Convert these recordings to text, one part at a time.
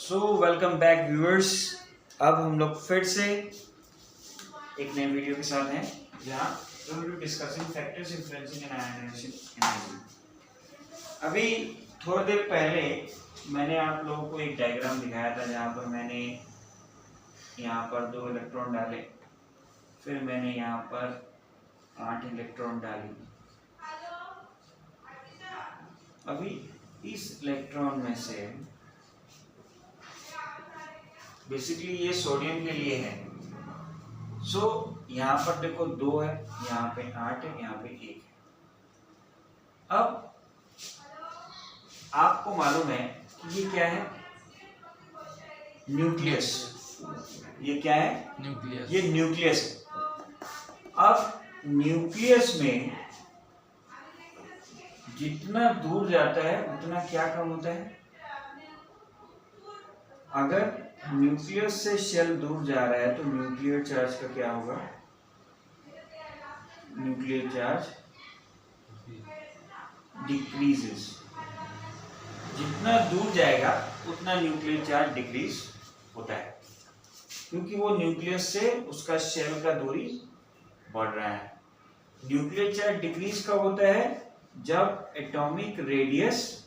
Welcome back viewers. अब हम लोग फिर से एक नए वीडियो के साथ हैं जहां we will be discussing factors influencing an ionization energy। अभी थोड़ी देर पहले मैंने आप लोगों को एक डायग्राम दिखाया था जहां पर मैंने यहाँ पर 2 इलेक्ट्रॉन डाले, फिर मैंने यहाँ पर 8 इलेक्ट्रॉन डाली। अभी इस इलेक्ट्रॉन में से बेसिकली ये सोडियम के लिए है। यहाँ पर देखो 2 है, यहाँ पे 8 है, यहाँ पे 1 है। अब आपको मालूम है कि ये क्या है? न्यूक्लियस। ये क्या है? न्यूक्लियस। ये न्यूक्लियस है। अब न्यूक्लियस में जितना दूर जाता है उतना क्या कम होता है? अगर न्यूक्लियस से शेल दूर जा रहा है तो न्यूक्लियर चार्ज का क्या होगा? Nuclear charge decreases. जितना दूर जाएगा उतना न्यूक्लियर चार्ज डिक्रीज होता है, क्योंकि वो न्यूक्लियस से उसका शेल का दूरी बढ़ रहा है। न्यूक्लियर चार्ज डिक्रीज कब होता है? जब एटॉमिक रेडियस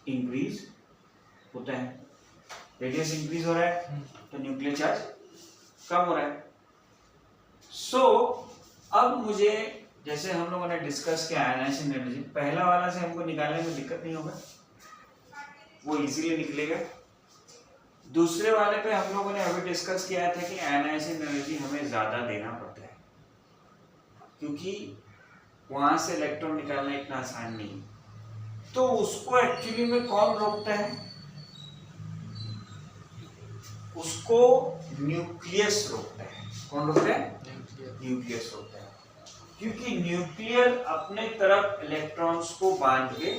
इंक्रीज होता है। रेडियस इंक्रीज हो रहा है तो न्यूक्लियर चार्ज कम हो रहा है। अब मुझे, जैसे हम लोगों ने डिस्कस किया आयनाइजेशन एनर्जी, पहला वाला से हमको निकालने में दिक्कत नहीं होगा, वो इजीली निकलेगा। दूसरे वाले पे हम लोगों ने अभी डिस्कस किया था कि आयनाइजेशन एनर्जी हमें ज्यादा देना पड़ता है, क्योंकि वहां से इलेक्ट्रॉन निकालना इतना आसान नहीं है। तो उसको एक्चुअली में कौन रोकता है? उसको न्यूक्लियस रोकता है। कौन रोकता है? न्यूक्लियस रोकता है, क्योंकि न्यूक्लियर अपने तरफ इलेक्ट्रॉन्स को बांध के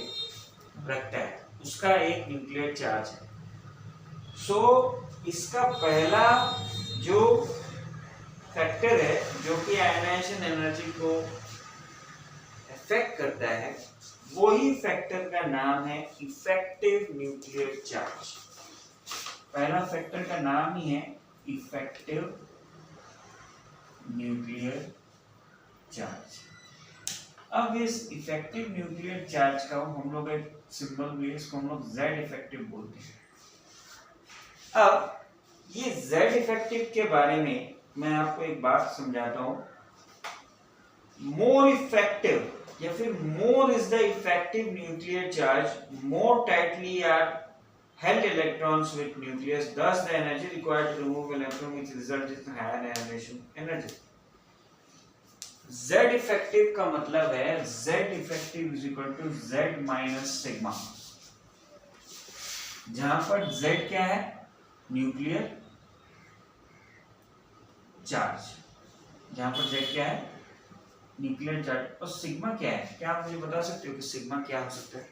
रखता है, उसका एक न्यूक्लियर चार्ज है। इसका पहला जो फैक्टर है जो कि आयनाइजेशन एनर्जी को अफेक्ट करता है, वही फैक्टर का नाम है इफेक्टिव न्यूक्लियर चार्ज। पहला फैक्टर का नाम ही है इफेक्टिव न्यूक्लियर चार्ज। अब इस इफेक्टिव न्यूक्लियर चार्ज का हम लोग एक सिंबल भी है, इसको हम लोग Z इफेक्टिव बोलते हैं। अब ये Z इफेक्टिव के बारे में मैं आपको एक बात समझाता हूं। मोर इफेक्टिव या फिर more is the effective nuclear charge, more tightly are held electrons with nucleus, thus the energy required to remove electron which result in higher ionization energy। Z effective का मतलब है Z effective is equal to Z minus sigma, जहां पर Z क्या है? Nuclear charge. जहां पर Z क्या है? Nuclear charge. और सिग्मा क्या है? क्या आप मुझे बता सकते हो कि सिग्मा क्या हो सकता है?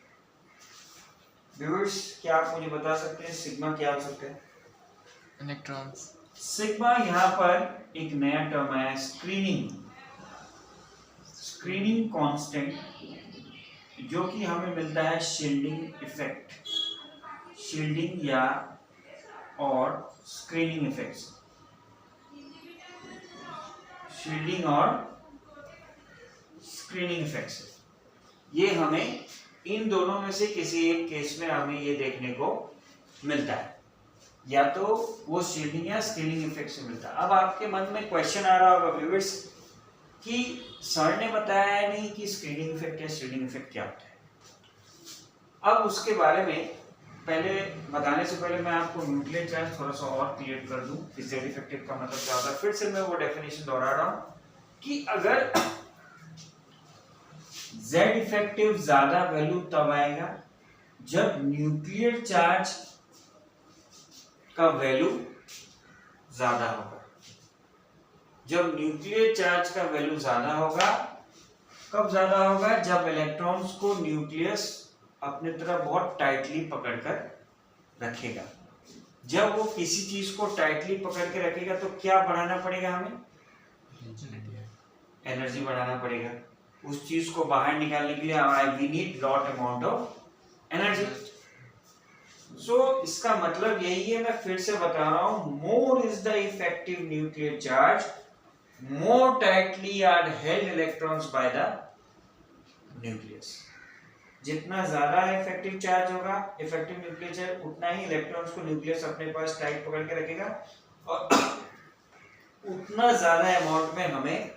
व्यूअर्स, क्या आप मुझे बता सकते हैं सिग्मा क्या हो सकता है? इलेक्ट्रॉन्स। सिग्मा यहाँ पर एक नया टर्म है, स्क्रीनिंग कांस्टेंट, जो कि हमें मिलता है शील्डिंग इफेक्ट, शील्डिंग या और स्क्रीनिंग इफेक्ट्स, शील्डिंग और स्क्रीनिंग इफेक्ट्स। ये हमें इन दोनों में से किसी एक केस में हमें ये देखने को मिलता है, या तो वो शील्डिंग या स्क्रीनिंग इफेक्ट से मिलता है। अब आपके मन में क्वेश्चन आ रहा होगा व्यूअर्स कि सर ने बताया नहीं कि स्क्रीनिंग इफेक्ट या शील्डिंग इफेक्ट क्या होता है। अब उसके बारे में पहले बताने से पहले मैं आपको न्यूक्लियर चार्ज थोड़ा सा और क्लियर कर दूं कि Z इफेक्टिव का मतलब क्या होता है। फिर से मैं वो डेफिनेशन दोहरा रहा हूं कि अगर Z इफेक्टिव ज्यादा वैल्यू तब आएगा जब न्यूक्लियर चार्ज का वैल्यू ज्यादा होगा। जब न्यूक्लियर चार्ज का वैल्यू ज्यादा होगा, कब ज्यादा होगा? जब इलेक्ट्रॉन्स को न्यूक्लियस अपने तरफ बहुत टाइटली पकड़कर रखेगा। जब वो किसी चीज को टाइटली पकड़ के रखेगा तो क्या बढ़ाना पड़ेगा? हमें एनर्जी बढ़ाना पड़ेगा। उस चीज को बाहर निकालने के लिए we need lot amount of energy. So इसका मतलब यही है, मैं फिर से बता रहा हूं, more is the effective nuclear charge, more tightly are held electrons by the nucleus. जितना ज्यादा इफेक्टिव चार्ज होगा, इफेक्टिव न्यूक्लियर चार्ज, उतना ही इलेक्ट्रॉन्स को न्यूक्लियस अपने पास टाइट पकड़ के रखेगा और उतना ज्यादा अमाउंट में हमें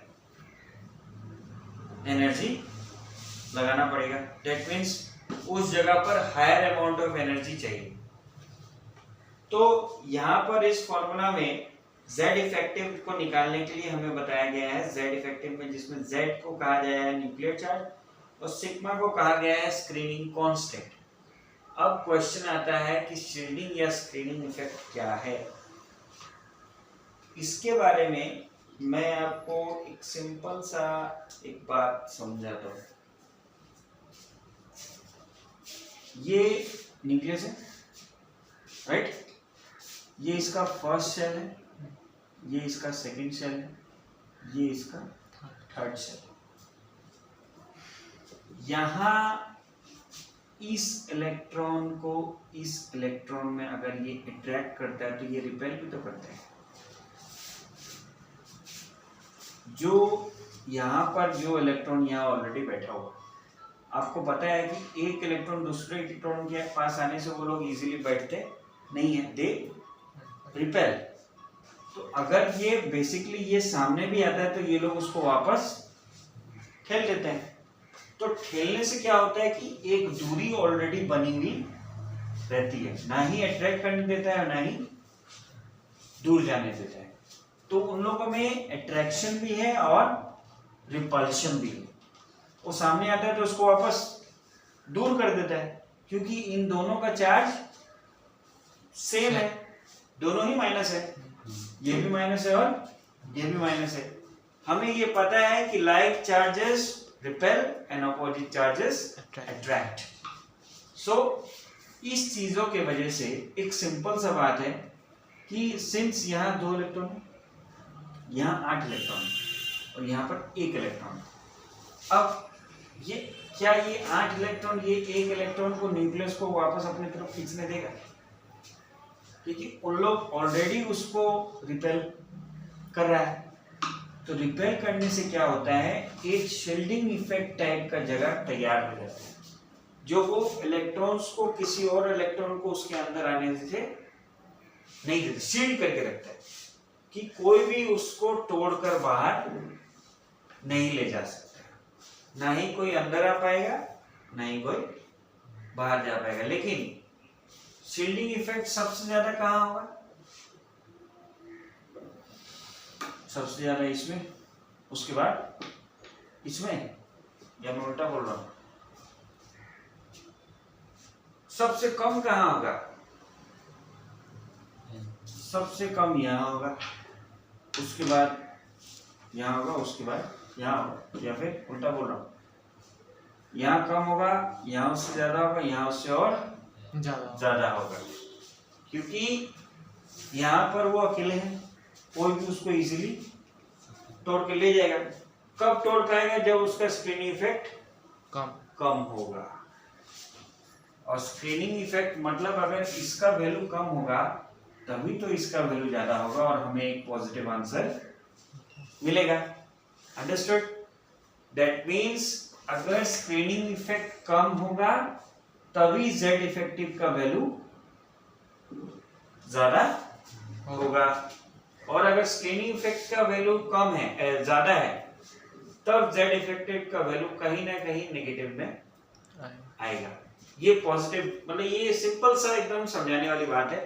एनर्जी लगाना पड़ेगा। दैट मीन्स उस जगह पर हायर अमाउंट ऑफ एनर्जी चाहिए। तो यहाँ पर इस फॉर्मूला में Z इफेक्टिव को निकालने के लिए हमें बताया गया है, Z इफेक्टिव में जिसमें Z को कहा गया है न्यूक्लियर चार्ज और सिग्मा को कहा गया है स्क्रीनिंग कांस्टेंट। अब क्वेश्चन आता है कि शील्डिंग या स्क्रीनिंग इफेक्ट क्या है। इसके बारे में मैं आपको एक सिंपल सा एक बात समझाता हूँ। ये न्यूक्लियस है, राइट? ये इसका फर्स्ट शेल है, ये इसका सेकंड शेल है, ये इसका थर्ड शेल। यहां इस इलेक्ट्रॉन को इस इलेक्ट्रॉन में अगर ये अट्रैक्ट करता है तो ये रिपेल भी तो करता है। जो यहाँ पर जो इलेक्ट्रॉन यहाँ ऑलरेडी बैठा हुआ, आपको पता है कि एक इलेक्ट्रॉन दूसरे इलेक्ट्रॉन के पास आने से वो लोग इजीली बैठते नहीं है, दे रिपेल। तो अगर ये बेसिकली ये सामने भी आता है तो ये लोग उसको वापस ठेल देते हैं। तो ठेलने से क्या होता है कि एक दूरी ऑलरेडी बनी हुई रहती है, ना ही अट्रैक्ट करने देता है ना ही दूर जाने देता है। तो उन लोगों में अट्रैक्शन भी है और रिपल्शन भी है। वो सामने आता है तो उसको वापस दूर कर देता है, क्योंकि इन दोनों का चार्ज सेम है, दोनों ही माइनस है, ये भी माइनस है और ये भी माइनस है। हमें ये पता है कि like charges repel and opposite charges attract. So इस चीजों के वजह से एक सिंपल सा बात है कि सिंस यहाँ 2 इलेक्ट्रॉन है, यहाँ 8 इलेक्ट्रॉन है और यहाँ पर 1 इलेक्ट्रॉन है। अब ये क्या ये 8 इलेक्ट्रॉन ये 1 इलेक्ट्रॉन को न्यूक्लियस को वापस अपनी तरफ खींचने देगा? क्योंकि उन लोग ऑलरेडी उसको रिपेल कर रहा है। तो रिपेल करने से क्या होता है, एक शील्डिंग इफेक्ट टाइप का जगह तैयार हो जाता है, जो वो इलेक्ट्रॉन्स को किसी और इलेक्ट्रॉन को उसके अंदर आने से नहीं देता, शील्ड करके रखता है कि कोई भी उसको तोड़कर बाहर नहीं ले जा सकता, ना ही कोई अंदर आ पाएगा ना ही कोई बाहर जा पाएगा। लेकिन शील्डिंग इफेक्ट सबसे ज्यादा कहाँ होगा? सबसे ज्यादा इसमें, उसके बाद इसमें, या मैं उल्टा बोल रहा हूं? सबसे कम कहाँ होगा? सबसे कम यहाँ होगा, उसके बाद यहाँ होगा, उसके बाद यहाँ होगा। या फिर उल्टा बोल रहा हूँ, यहाँ कम होगा, यहाँ उससे ज्यादा होगा, यहाँ उससे और ज्यादा होगा, क्योंकि यहाँ पर वो अकेले हैं, कोई भी उसको इजीली तोड़ के ले जाएगा। कब तोड़ पाएगा? जब उसका स्क्रीनिंग इफेक्ट कम होगा। और स्क्रीनिंग इफेक्ट मतलब अगर इसका वैल्यू कम होगा तभी तो इसका वैल्यू ज्यादा होगा और हमें एक पॉजिटिव आंसर मिलेगा। अंडरस्टूड? दैट मीन्स अगर स्क्रीनिंग इफेक्ट कम होगा तभी Z इफेक्टिव का वैल्यू ज्यादा होगा, और अगर स्क्रीनिंग इफेक्ट का वैल्यू कम है, ज्यादा है, तब Z इफेक्टिव का वैल्यू कहीं ना कहीं नेगेटिव में आएगा। ये पॉजिटिव मतलब ये सिंपल सा एकदम समझाने वाली बात है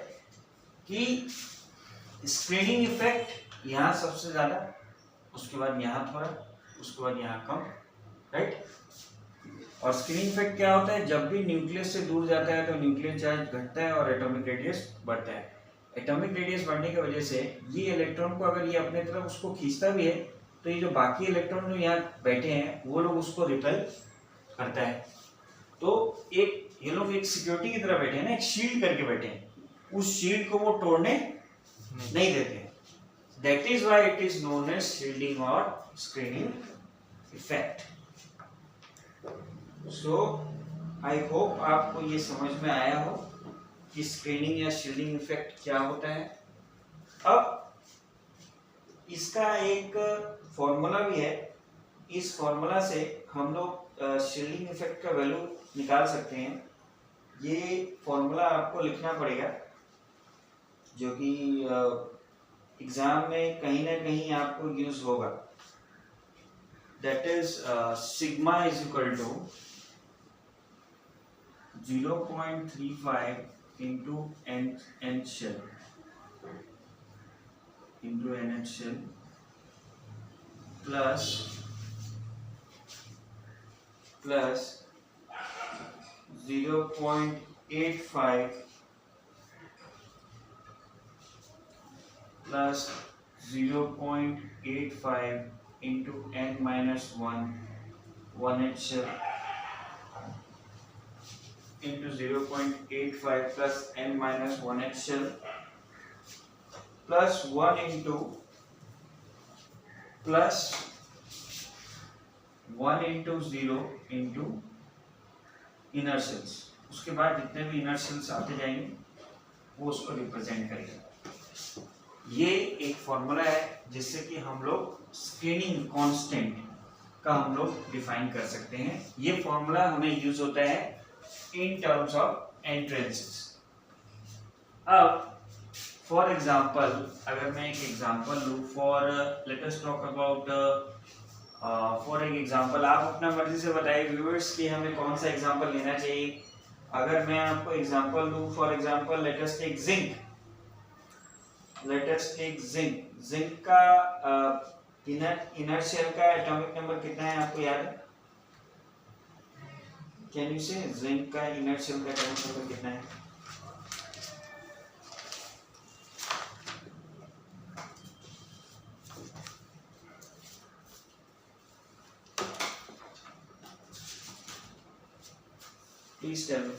कि स्क्रीनिंग इफेक्ट यहाँ सबसे ज्यादा, उसके बाद यहाँ थोड़ा, उसके बाद यहाँ कम, राइट? और स्क्रीनिंग इफेक्ट क्या होता है? जब भी न्यूक्लियस से दूर जाता है तो न्यूक्लियर चार्ज घटता है और एटॉमिक रेडियस बढ़ता है। एटॉमिक रेडियस बढ़ने की वजह से ये इलेक्ट्रॉन को अगर ये अपने तरफ उसको खींचता भी है तो ये जो बाकी इलेक्ट्रॉन जो यहाँ बैठे हैं वो लोग उसको रिपेल करता है। तो एक ये लोग एक सिक्योरिटी की तरह बैठे हैं ना, एक शील्ड करके बैठे हैं, उस शील्ड को वो तोड़ने नहीं देते। That is why it is known as shielding और screening effect. So I hope आपको ये समझ में आया हो कि स्क्रीनिंग या शील्डिंग इफेक्ट क्या होता है। अब इसका एक फॉर्मूला भी है, इस फॉर्मूला से हम लोग शील्डिंग इफेक्ट का वैल्यू निकाल सकते हैं। ये फॉर्मूला आपको लिखना पड़ेगा, जो कि एग्जाम में कहीं ना कहीं आपको यूज होगा। That is sigma is equal to 0.35 into n shell plus 0.85 plus 0.85 into n minus 1 shell into 0.85 plus n minus 1 shell plus 1 into plus 1 into 0 into inner sales. उसके बाद जितने भी इनर सेल्स आते जाएंगे वो उसको रिप्रेजेंट करेगा। ये एक फॉर्मूला है जिससे कि हम लोग स्क्रीनिंग कांस्टेंट का हम लोग डिफाइन कर सकते हैं। ये फॉर्मूला हमें यूज होता है इन टर्म्स ऑफ एंट्रेंसेस। अब फॉर एग्जांपल अगर मैं एक एग्जांपल लूँ for let us talk about for एक एग्जांपल, आप अपना मर्जी से बताइए व्यूअर्स कि हमें कौन सा एग्जांपल लेना चाहिए। अगर मैं आपको एग्जांपल दूं, for example let us take zinc, zinc का इनर शेल का एटॉमिक नंबर कितना है आपको याद है? कैन यू से जिंक का इनर शेल का एटॉमिक नंबर कितना है? Please tell me.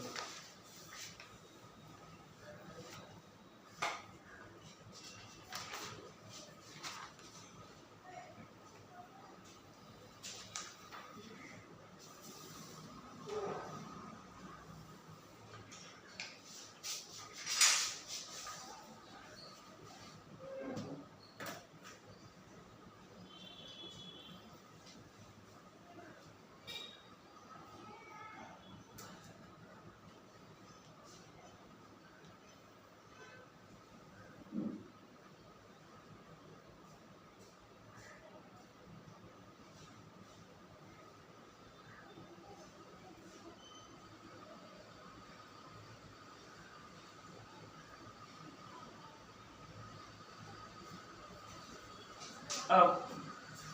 अब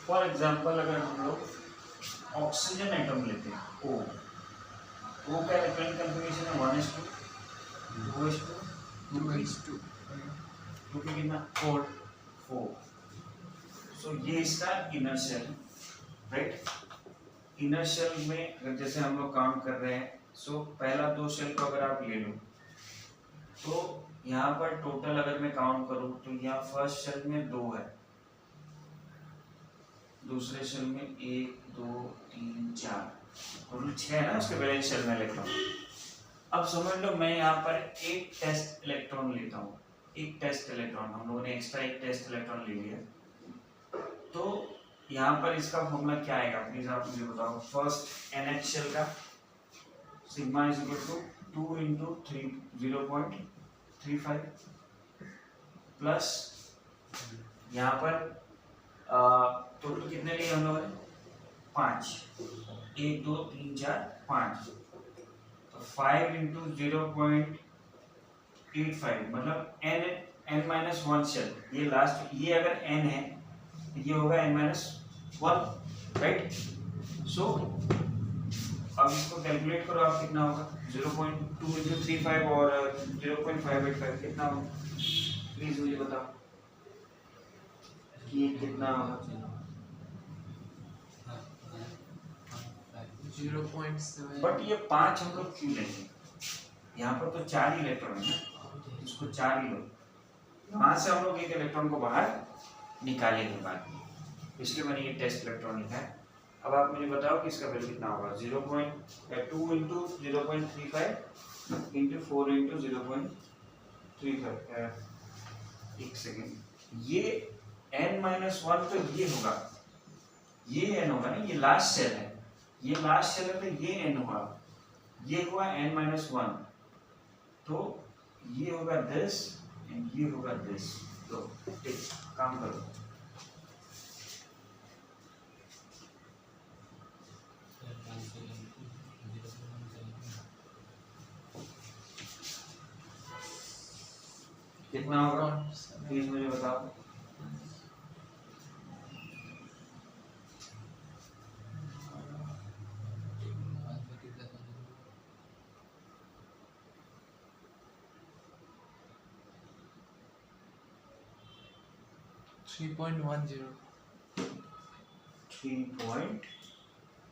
फॉर एग्जांपल अगर हम लोग ऑक्सीजन एटम लेते हैं O का इलेक्ट्रॉनिक कॉन्फ़िगरेशन है 1s2 2s2 2s2 2 के कितना 4 सो ये इसका inner shell, right. Inner shell में अगर जैसे हम लोग काउंट कर रहे हैं, सो पहला 2 शेल को अगर आप ले लो तो यहाँ पर टोटल अगर मैं काउंट करूँ तो यहाँ फर्स्ट शेल में 2 है, दूसरे शेल में 1 2 3 4 टोटल 6 है ना उसके बैलेंस शेल में इलेक्ट्रॉन। अब समझ लो मैं यहाँ पर एक टेस्ट इलेक्ट्रॉन लेता हूँ, एक टेस्ट इलेक्ट्रॉन, हम लोगों ने एक्स्ट्रा एक टेस्ट इलेक्ट्रॉन ले लिया, तो यहाँ पर इसका फॉर्मूला क्या आएगा प्लीज आप मुझे बताओ। फर्स्ट NH शेल का sigma is equal to 2 into 0.35 plus यहाँ पर टोटल कितने लिए हम लोगों ने 5, 1 2 3 4 5, तो 5 into 0.85 मतलब n minus 1 शेल, ये लास्ट, ये अगर n है ये होगा n-1, राइट। सो अब इसको कैलकुलेट करो आप, कितना होगा 0.2 into 35 और 0.585 कितना होगा, प्लीज मुझे बताओ कि ये कितना होगा। 0.7। बट ये 5 हम लोग क्यों लेंगे, यहाँ पर तो 4 ही इलेक्ट्रॉन है ना, इसको 4 ही लो, वहां से हम लोग एक इलेक्ट्रॉन को बाहर निकालेंगे बाद में, इसलिए मैंने ये टेस्ट इलेक्ट्रॉन लिखा है। अब आप मुझे बताओ कि इसका वैल्यू कितना होगा 0.2 इंटू 0.35 इंटू 4 इंटू 0.35। एक सेकेंड, ये n-1 तो ये होगा, ये n होगा ना, ये लास्ट सेल है, ये लास्ट सेल है तो ये n होगा, ये हुआ n-1, तो ये होगा this एंड ये होगा this। तो ठीक, काम करो। कितना होगा प्लीज मुझे बताओ। 3.10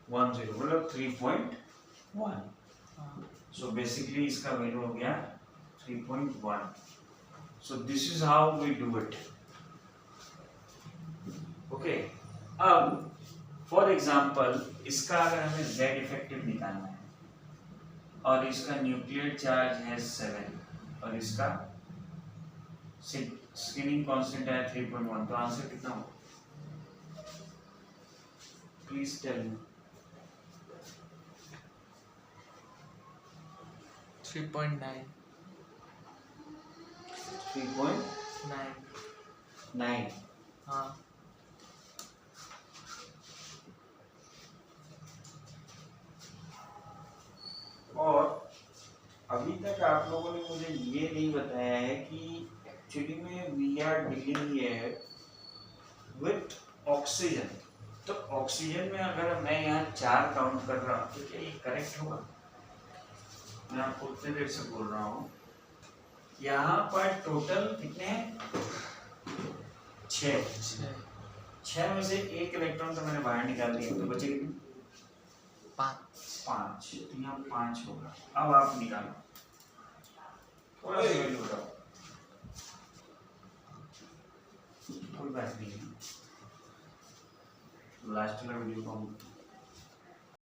मतलब 3.1। सो बेसिकली इसका वैल्यू हो गया 3.1। So this is how we do it. Okay, अब फॉर एग्जांपल इसका अगर हमें z इफेक्टिव निकालना है और इसका न्यूक्लियर चार्ज है 7 और इसका स्क्रीनिंग कांस्टेंट है 3.1, तो आंसर कितना होगा प्लीज टेल मी। 3.9 3.9। हाँ और अभी तक आप लोगों ने मुझे ये नहीं बताया है कि एक्चुअली में we are dealing here with oxygen. तो ऑक्सीजन में अगर मैं यहाँ 4 काउंट कर रहा हूँ तो क्या ये करेक्ट होगा? मैं आपको उतने देर से बोल रहा हूँ, यहाँ पर टोटल कितने हैं? 6। 6 में से 1 इलेक्ट्रॉन तो मैंने बाहर निकाल दिया, तो बचे कितने? 5। तो यहाँ 5 होगा। अब आप निकालो, थोड़ा सा वैल्यू बताओ। कोई बात नहीं, लास्ट वाला वीडियो को हम